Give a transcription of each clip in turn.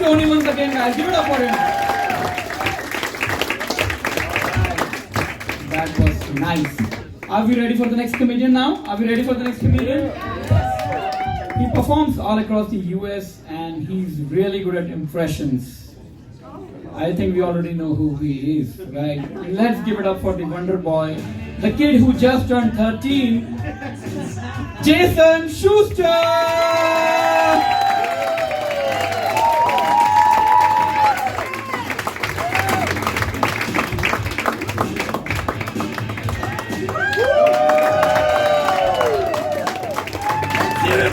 Tony once again, guys. Give it up for him. That was nice. Are we ready for the next comedian now? Are we ready for the next comedian? He performs all across the US and he's really good at impressions. I think we already know who he is, right? Let's give it up for the Wonder Boy, the kid who just turned 13, Jason Schuster!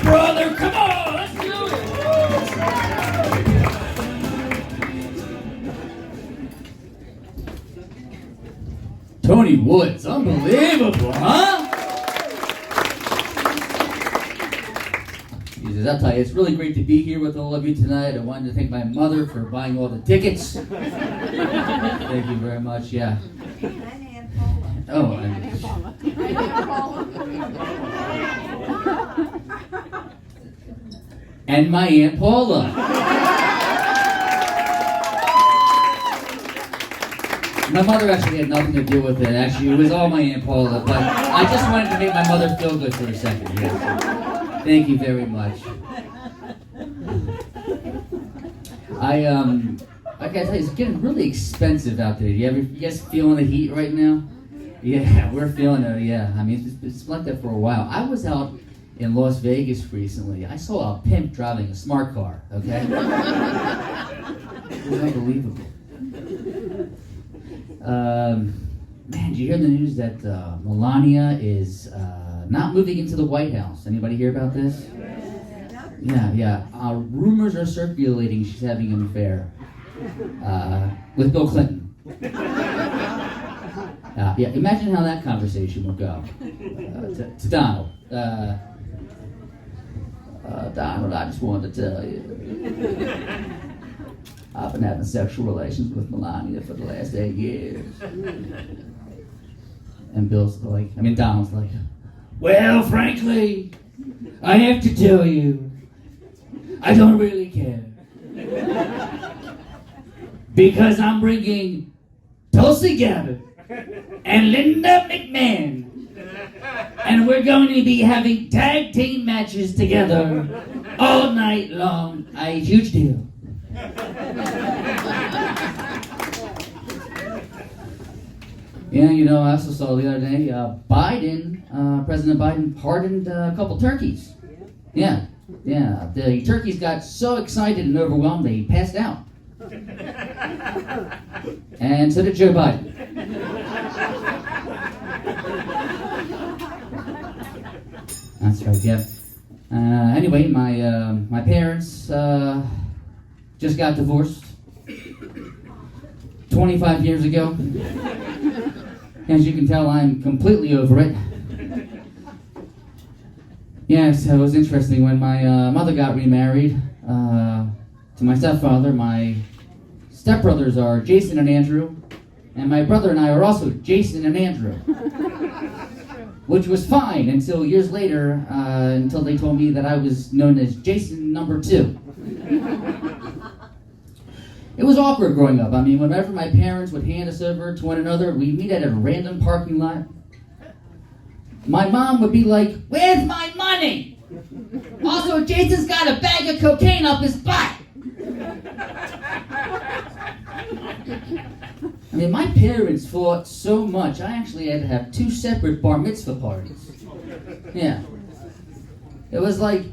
Brother, come on, let's do it! Tony Woods, unbelievable, huh? Jesus, I'll tell you, it's really great to be here with all of you tonight. I wanted to thank my mother for buying all the tickets. Thank you very much, yeah. Oh, and my Aunt Paula. My mother actually had nothing to do with it. Actually, it was all my Aunt Paula. But I just wanted to make my mother feel good for a second. Yes. Thank you very much. I gotta tell you, it's getting really expensive out there. You guys feeling the heat right now? Yeah, we're feeling it. Yeah, I mean, it's like that for a while. I was out in Las Vegas recently. I saw a pimp driving a smart car, okay? It was unbelievable. Man, did you hear the news that Melania is not moving into the White House? Anybody hear about this? Yeah. Rumors are circulating she's having an affair with Bill Clinton. Yeah, imagine how that conversation would go to Donald. Donald, I just wanted to tell you, I've been having sexual relations with Melania for the last 8 years. And Donald's like, well, frankly, I have to tell you, I don't really care. Because I'm bringing Tulsi Gabbard and Linda McMahon. And we're going to be having tag team matches together all night long. A huge deal. Yeah, I also saw the other day, President Biden pardoned a couple turkeys. Yeah. The turkeys got so excited and overwhelmed they passed out. And so did Joe Biden. That's right, yeah. Anyway, my parents just got divorced 25 years ago. As you can tell, I'm completely over it. Yeah, so it was interesting when my mother got remarried to my stepfather. My stepbrothers are Jason and Andrew, and my brother and I are also Jason and Andrew. Which was fine until years later, until they told me that I was known as Jason number 2. It was awkward growing up. I mean, whenever my parents would hand us over to one another, we'd meet at a random parking lot. My mom would be like, where's my money? Also, Jason's got a bag of cocaine up his butt. I mean, my parents fought so much, I actually had to have 2 separate bar mitzvah parties. Yeah. It was like,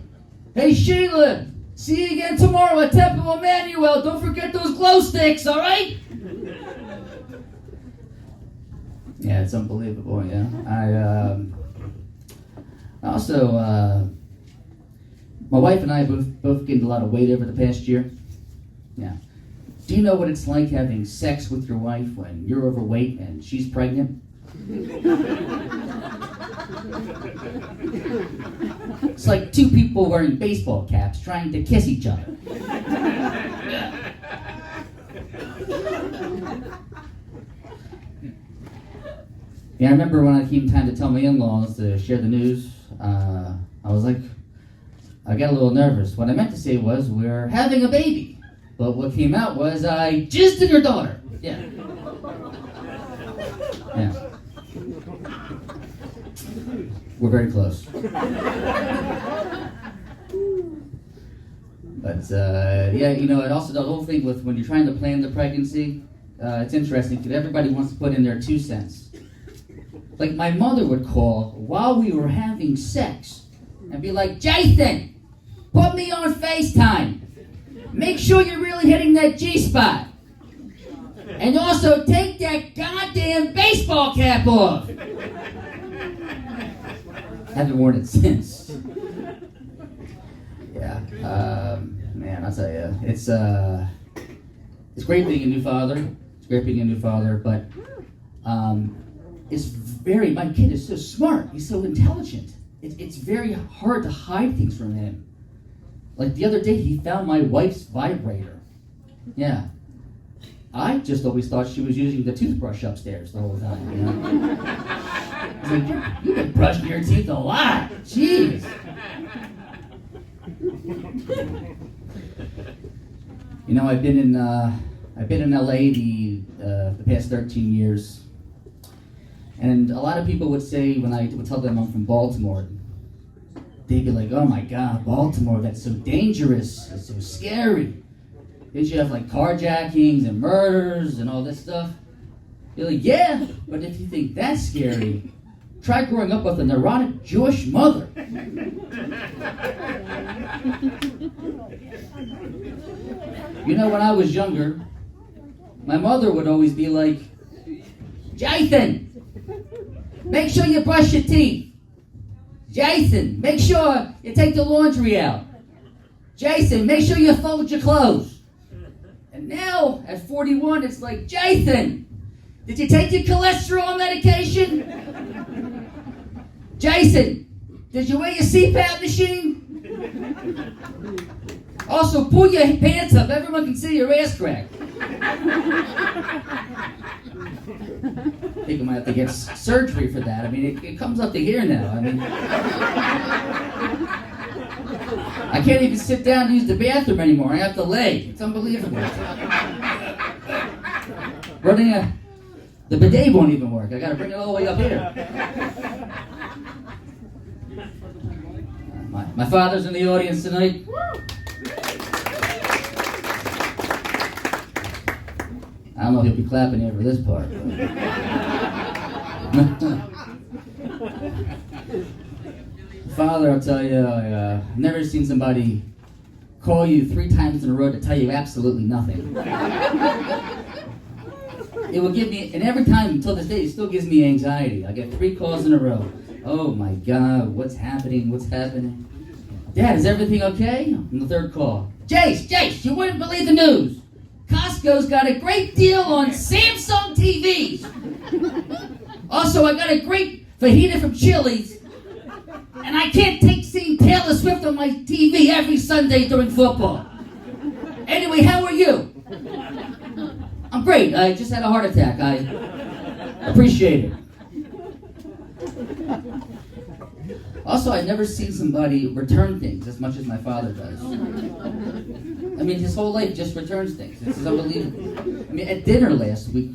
hey Sheila, see you again tomorrow at Temple Emmanuel. Don't forget those glow sticks, all right? Yeah, it's unbelievable, yeah. I also, my wife and I both gained a lot of weight over the past year. Yeah. Do you know what it's like having sex with your wife when you're overweight and she's pregnant? It's like 2 people wearing baseball caps trying to kiss each other. Yeah, I remember when it came time to tell my in-laws to share the news, I was like, I got a little nervous. What I meant to say was, we're having a baby. But what came out was I jizzed in your daughter. Yeah. Yeah. We're very close. But, yeah, you know, it also, the whole thing with when you're trying to plan the pregnancy, it's interesting because everybody wants to put in their 2 cents. Like, my mother would call while we were having sex and be like, Jason, put me on FaceTime. Make sure you're really hitting that G-spot. And also take that goddamn baseball cap off. Haven't worn it since. Yeah, man, I'll tell you, it's great being a new father. It's great being a new father, but my kid is so smart. He's so intelligent. It's very hard to hide things from him. Like the other day, he found my wife's vibrator. Yeah. I just always thought she was using the toothbrush upstairs the whole time, you know? I was like, you've been brushing your teeth a lot. Jeez. You know, I've been in LA the past 13 years. And a lot of people would say, when I would tell them I'm from Baltimore, they'd be like, oh my God, Baltimore, that's so dangerous, it's so scary. Did you have like carjackings and murders and all this stuff? You're like, yeah, but if you think that's scary, try growing up with a neurotic Jewish mother. You know, when I was younger, my mother would always be like, Jason, make sure you brush your teeth. Jason, make sure you take the laundry out. Jason, make sure you fold your clothes. And now, at 41, it's like, Jason, did you take your cholesterol medication? Jason, did you wear your CPAP machine? Also, pull your pants up. Everyone can see your ass crack. I think I might have to get surgery for that. I mean, it comes up to here now. I mean, I can't even sit down and use the bathroom anymore. I have to lay. It's unbelievable. The bidet won't even work. I got to bring it all the way up here. My father's in the audience tonight. I don't know if he'll be clapping here for this part. Father, I'll tell you, I've never seen somebody call you 3 times in a row to tell you absolutely nothing. It will give me, and every time until this day, it still gives me anxiety. I get 3 calls in a row. Oh my God, what's happening? What's happening? Dad, is everything okay? And the 3rd call. Jace, you wouldn't believe the news. Costco's got a great deal on Samsung TVs. Also, I got a great fajita from Chili's. And I can't take seeing Taylor Swift on my TV every Sunday during football. Anyway, how are you? I'm great. I just had a heart attack. I appreciate it. Also, I've never seen somebody return things as much as my father does. I mean, his whole life just returns things. It's unbelievable. I mean, at dinner last week,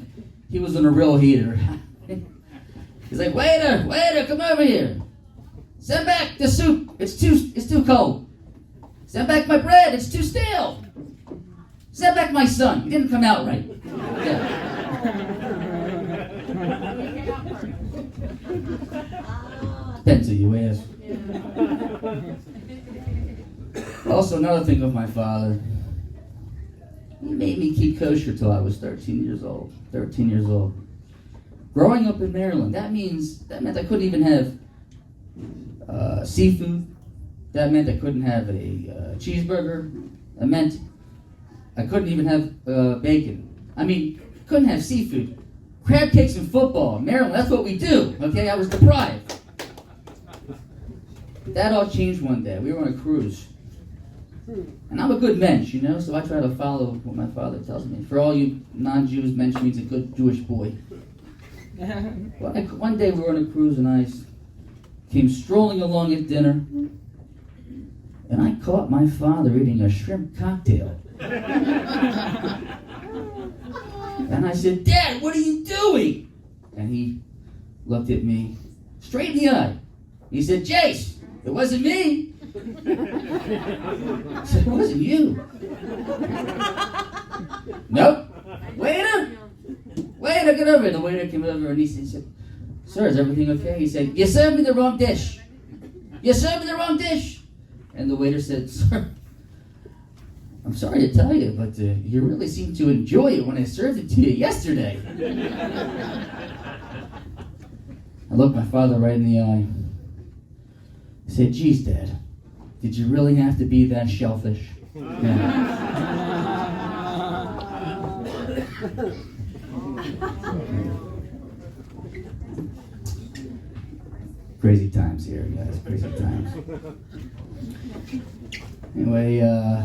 he was in a real heater. He's like, waiter, come over here. Send back the soup. It's too cold. Send back my bread. It's too stale. Send back my son. He didn't come out right. Yeah. Depends who you ask. Also, another thing with my father, he made me keep kosher till I was 13 years old. Growing up in Maryland, that meant I couldn't even have seafood. That meant I couldn't have a cheeseburger. That meant I couldn't even have bacon. I mean, couldn't have seafood. Crab cakes and football. Maryland, that's what we do. Okay, I was deprived. That all changed one day. We were on a cruise. And I'm a good mensch, you know, so I try to follow what my father tells me. For all you non-Jews, mensch means a good Jewish boy. One day we were on a cruise and I came strolling along at dinner and I caught my father eating a shrimp cocktail. And I said, Dad, what are you doing? And he looked at me straight in the eye. He said, Jace, it wasn't me. I said, it wasn't you. Nope. Waiter, get over here. The waiter came over and he said, sir, is everything okay? He said, you served me the wrong dish. You served me the wrong dish. And the waiter said, sir, I'm sorry to tell you, but you really seemed to enjoy it when I served it to you yesterday. I looked my father right in the eye. I said, geez, Dad, did you really have to be that shellfish? Yeah. Crazy times here, guys, crazy times. Anyway,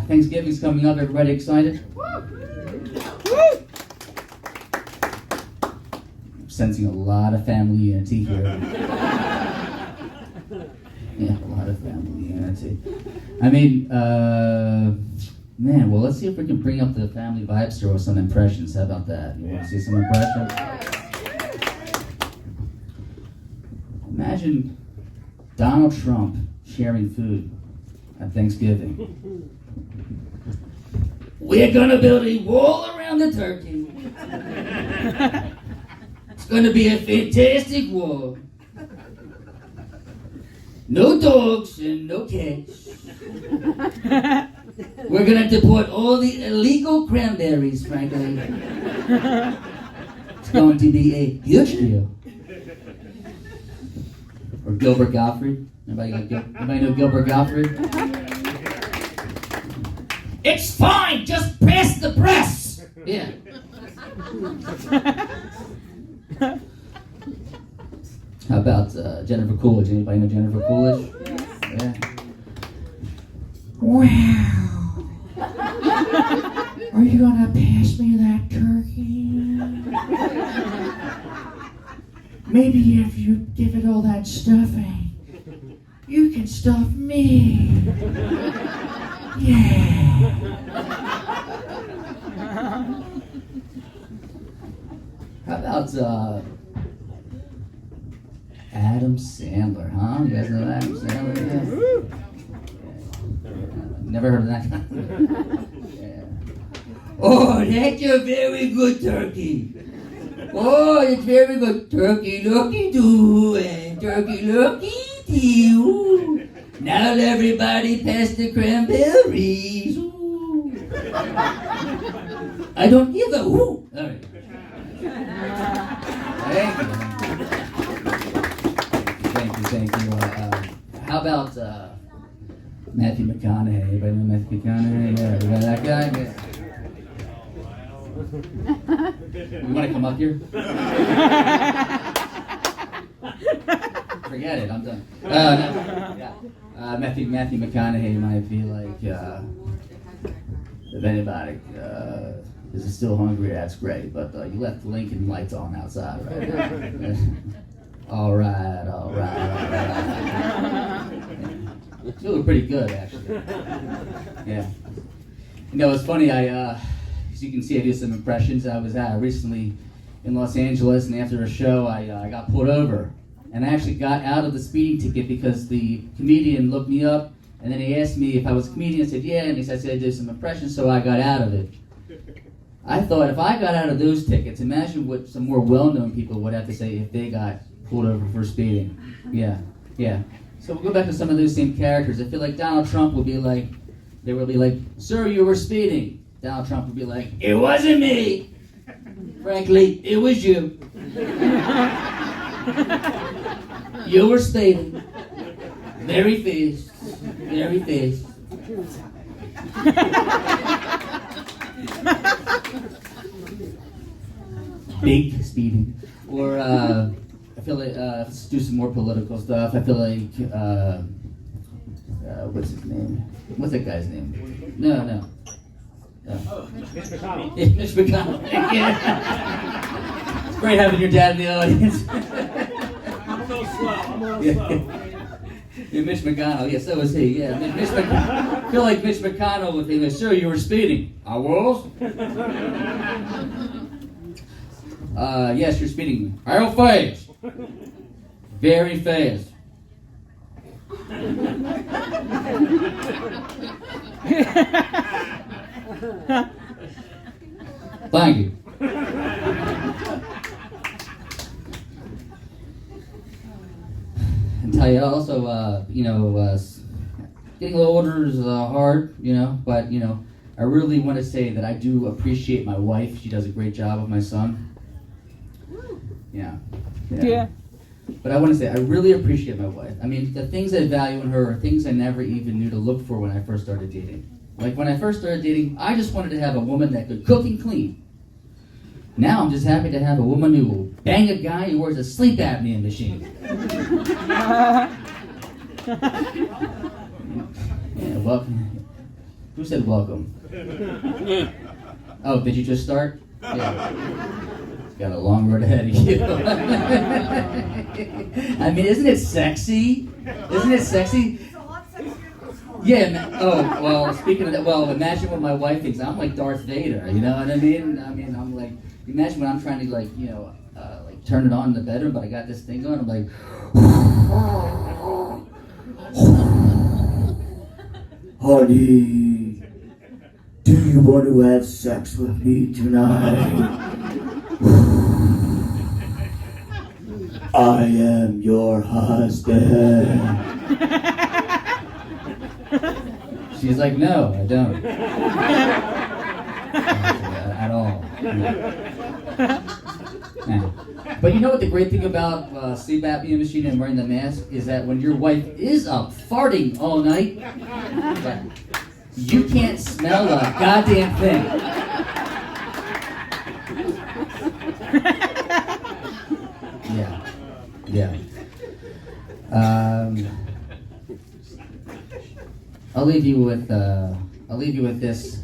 Thanksgiving's coming up. Everybody excited? I'm sensing a lot of family unity here. Yeah, a lot of family unity. I mean, man, well, let's see if we can bring up the family vibes here with some impressions. How about that? You want to see some impressions? Imagine Donald Trump sharing food at Thanksgiving. We're gonna build a wall around the turkey. It's gonna be a fantastic wall. No dogs and no cats. We're gonna deport all the illegal cranberries, frankly. It's going to be a huge deal. Or Gilbert Gottfried. Anybody know Gilbert Gottfried? It's fine, just pass the press. Yeah. How about Jennifer Coolidge? Anybody know Jennifer Coolidge? Yeah. Wow. Are you gonna pass me that turkey? Maybe if you give it all that stuffing, you can stuff me. Yeah. How about Adam Sandler, huh? You guys know Adam Sandler? Yeah. Never heard of that guy? Yeah. Oh, that's a very good turkey. Oh, it's very good. Turkey looky doo and turkey looky doo. Now everybody pass the cranberries. Ooh. I don't give a whoop. All right. Thank you. How about Matthew McConaughey? Anybody know Matthew McConaughey? Yeah, we got that guy. Yeah. You want to come up here? Forget it. I'm done. Matthew McConaughey might be like, if anybody is still hungry, that's great. But you left the Lincoln lights on outside, right? All right. It's feeling pretty good, actually. Yeah. You know, it's funny. As you can see, I do some impressions. I was recently in Los Angeles, and after a show, I got pulled over. And I actually got out of the speeding ticket because the comedian looked me up, and then he asked me if I was a comedian. I said, yeah, and he said I did some impressions, so I got out of it. I thought, if I got out of those tickets, imagine what some more well-known people would have to say if they got pulled over for speeding. Yeah. So we'll go back to some of those same characters. I feel like Donald Trump would be like, they would be like, sir, you were speeding. Donald Trump would be like, it wasn't me. Frankly, it was you. You were speeding. Very fast. Big speeding. Or, I feel like, let's do some more political stuff. I feel like, what's his name? What's that guy's name? No. Mitch McConnell. Yeah, Mitch McConnell. Yeah. It's great having your dad in the audience. I'm a little slow. Yeah, Mitch McConnell. Yeah, so was he. Yeah, Mitch McConnell. I feel like Mitch McConnell would be like, sir, you were speeding. I was? Yes, you're speeding. How fast? Very fast. Thank you. And tell you also, getting a little older is hard, but, I really want to say that I do appreciate my wife. She does a great job with my son. Yeah. But I want to say, I really appreciate my wife. I mean, the things I value in her are things I never even knew to look for when I first started dating. Like, when I first started dating, I just wanted to have a woman that could cook and clean. Now I'm just happy to have a woman who will bang a guy who wears a sleep apnea machine. Yeah, welcome. Who said welcome? Oh, did you just start? Yeah. Got a long road ahead of you. I mean, isn't it sexy? Isn't it sexy? Yeah. Oh, well, speaking of that, imagine what my wife thinks. I'm like Darth Vader, you know what I mean? I'm like, imagine when I'm trying to, turn it on in the bedroom, but I got this thing on, I'm like, honey, do you want to have sex with me tonight? I am your husband. She's like, no, I don't. At all. Yeah. But you know what the great thing about sleep apnea machine and wearing the mask is that when your wife is up farting all night, you can't smell a goddamn thing. Yeah. I'll leave you with this.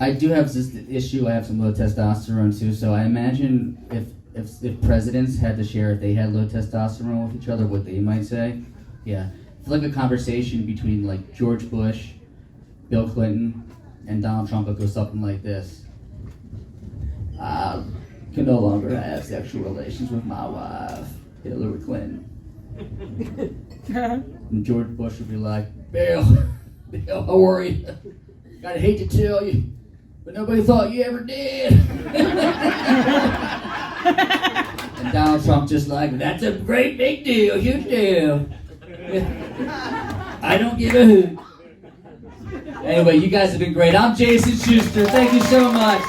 I do have this issue. I have some low testosterone too. So I imagine if presidents had to share if they had low testosterone with each other, what they might say. Yeah, it's like a conversation between like George Bush, Bill Clinton, and Donald Trump would go something like this. I can no longer have sexual relations with my wife, Hillary Clinton. And George Bush would be like, Bill, how are you? I hate to tell you, but nobody thought you ever did. And Donald Trump just like, that's a great big deal, huge deal. I don't give a hoot. Anyway, you guys have been great. I'm Jason Schuster. Thank you so much.